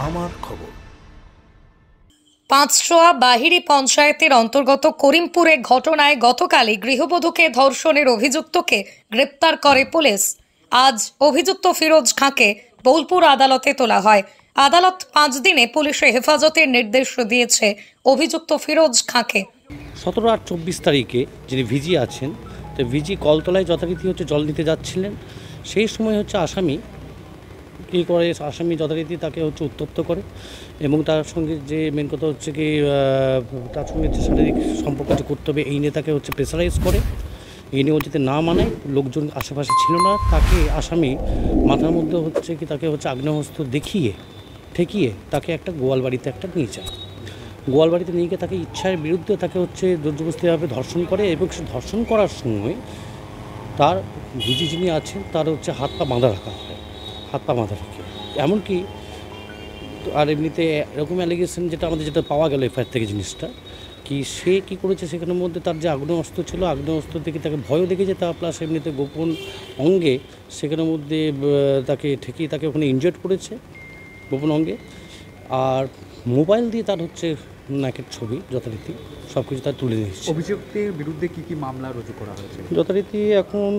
আমার খবর। পাঁচশোয়া বাহিরি পঞ্চায়েতের অন্তর্গত করিমপুরে ঘটনায় গতকালই গৃহবধূকে ধর্ষণের অভিযুক্তকে গ্রেপ্তার করে পুলিশ। আজ অভিযুক্ত ফিরোজ খাঁকে বোলপুর আদালতে তোলা হয়। আদালত 5 দিনে পুলিশে হেফাজতের নির্দেশ দিয়েছে অভিযুক্ত ফিরোজ খাঁকে। 17 আর 24 তারিখে যিনি ভিজি আছেন, তো ভিজি কলতলায় যথারীতি জল নিতে যাচ্ছিলেন। সেই সময় আসামি কী করে, আসামি যথারীতি তাকে উত্তপ্ত করে এবং তার সঙ্গে যে মেন কথা কি তার সঙ্গে যে শারীরিক সম্পর্ক করতে হবে এই নিয়ে তাকে প্রেসারাইজ করে। এই নিয়ে যাতে না মানায়, লোকজন আশেপাশে ছিল না, তাকে আসামি মাথার মধ্যে কি তাকে আগ্নেয়াস্ত্র দেখিয়ে ঠেকিয়ে তাকে একটা গোয়ালবাড়িতে নিয়ে যায়। গোয়ালবাড়িতে নিয়ে গিয়ে তাকে ইচ্ছার বিরুদ্ধে তাকে জোরজবস্তিভাবে ধর্ষণ করে এবং সে ধর্ষণ করার সময় তার ভিজি যিনি আছেন তার হাত পা বাঁধা রাখা হয়, হাত পা বাঁধা রেখে। এমনকি আর এমনিতে এরকম অ্যালিগেশন যেটা পাওয়া গেল এফআইআর থেকে, জিনিসটা কি সে কী করেছে, সেখানের মধ্যে তার যে আগ্নেয়াস্ত্র ছিল, আগ্নেয়াস্ত্র থেকে তাকে ভয়ও দেখেছে, তা প্লাস এমনিতে গোপন অঙ্গে সেখানের মধ্যে তাকে ঠেকিয়ে তাকে ওখানে ইনজয়েড করেছে গোপন অঙ্গে। আর মোবাইল দিয়ে তার নাকের ছবি যথারীতি সব কিছু তার তুলে নিয়েছে। অভিযুক্তের বিরুদ্ধে কী কী মামলা রুজু করা হয়েছে যথারীতি এখন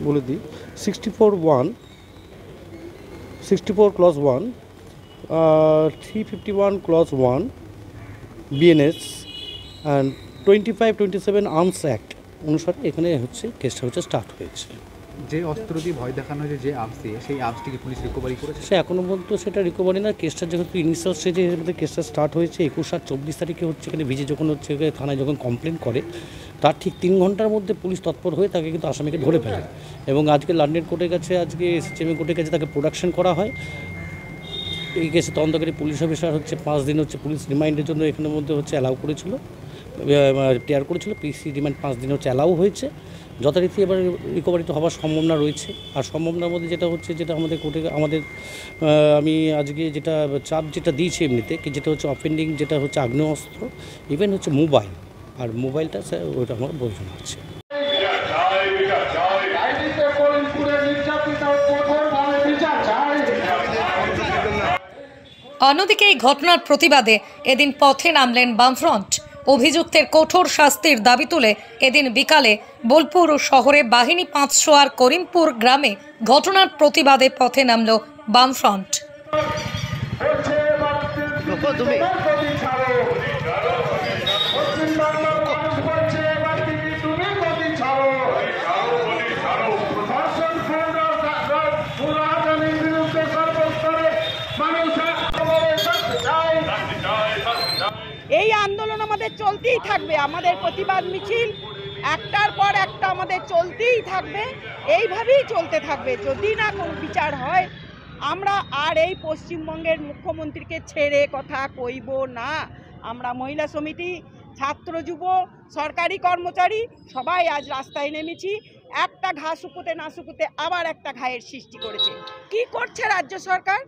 বলে দিই 64 clause 1, 351 clause 1 BNS and 25-27 Arms Act অনুসারে এখানে কেসটা স্টার্ট হয়েছে। যে অস্ত্র দিয়ে ভয় দেখানো হয়েছে, যে আর্মস দিয়ে, সেই আর্মসটিকে পুলিশ রিকভারি করেছে। সে এখনও পর্যন্ত সেটা রিকভারি না। কেসটা যেহেতু ইনিশিয়াল স্টেজে কেসটা স্টার্ট হয়েছে, 21 আর 24 তারিখে এখানে ভিজে যখন থানায় যখন কমপ্লেন করে, তার ঠিক 3 ঘন্টার মধ্যে পুলিশ তৎপর হয়ে তাকে কিন্তু আসামিকে ধরে ফেলে এবং আজকে লন্ডন কোর্টের কাছে, আজকে এসএসএম কোর্টের কাছে তাকে প্রোডাকশন করা হয়। এই কেসে তদন্তকারী পুলিশ অফিসার 5 দিন পুলিশ রিমাইন্ডের জন্য এখানের মধ্যে অ্যালাউ করেছিল, টেয়ার করেছিল। পিসি রিমান্ড 5 দিন অ্যালাউ হয়েছে। যথারীতি এবার রিকভারি তো হওয়ার সম্ভাবনা রয়েছে। আর সম্ভাবনার মধ্যে যেটা আমাদের কোর্টে আমি আজকে চাপ দিয়েছি এমনিতে, যেটা অফেন্ডিং, যেটা আগ্নেয়াস্ত্র, ইভেন মোবাইল, আর মোবাইলটা ওইটা আমার প্রয়োজন আছে। অন্যদিকে এই ঘটনার প্রতিবাদে এদিন পথে নামলেন বামফ্রন্ট। অভিযুক্তের কঠোর শাস্তির দাবি তুলে এদিন বিকালে বোলপুর শহরে বাহিনী 500 আর করিমপুর গ্রামে ঘটনার প্রতিবাদে পথে নামল বামফ্রন্ট। এই আন্দোলন আমাদের চলতেই থাকবে, আমাদের প্রতিবাদ মিছিল একটার পর একটা আমাদের চলতেই থাকবে, এইভাবেই চলতে থাকবে। যদি না কোনো বিচার হয়, আমরা আর এই পশ্চিমবঙ্গের মুখ্যমন্ত্রীকে ছেড়ে কথা কইব না। আমরা মহিলা সমিতি, ছাত্র, যুব, সরকারি কর্মচারী সবাই আজ রাস্তায় নেমেছি। একটা ঘা শুকোতে না শুকোতে আবার একটা ঘায়ের সৃষ্টি করেছে। কি করছে রাজ্য সরকার,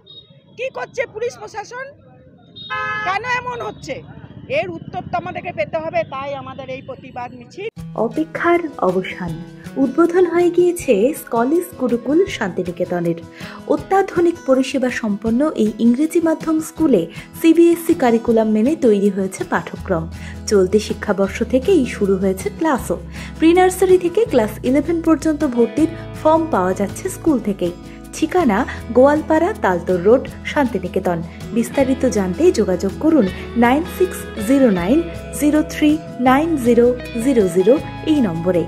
কি করছে পুলিশ প্রশাসন, কেন এমন হচ্ছে? এর উত্তর তো আমাদেরকে পেতে হবে, তাই আমাদের এই প্রতিবাদ মিছিল। অপেক্ষার অবসান, উদ্বোধন হয়ে গিয়েছে স্কলিস গুরুকুল শান্তিনিকেতনের। অত্যাধুনিক পরিষেবা সম্পন্ন এই ইংরেজি মাধ্যম স্কুলে সিবিএসসি কারিকুলাম মেনে তৈরি হয়েছে পাঠ্যক্রম। চলতি শিক্ষাবর্ষ থেকেই শুরু হয়েছে ক্লাসও। প্রি নার্সারি থেকে ক্লাস 11 পর্যন্ত ভর্তির ফর্ম পাওয়া যাচ্ছে স্কুল থেকেই। ঠিকানা গোয়ালপাড়া, তালতর রোড, শান্তিনিকেতন। বিস্তারিত জানতে যোগাযোগ করুন 9609039000 এই নম্বরে।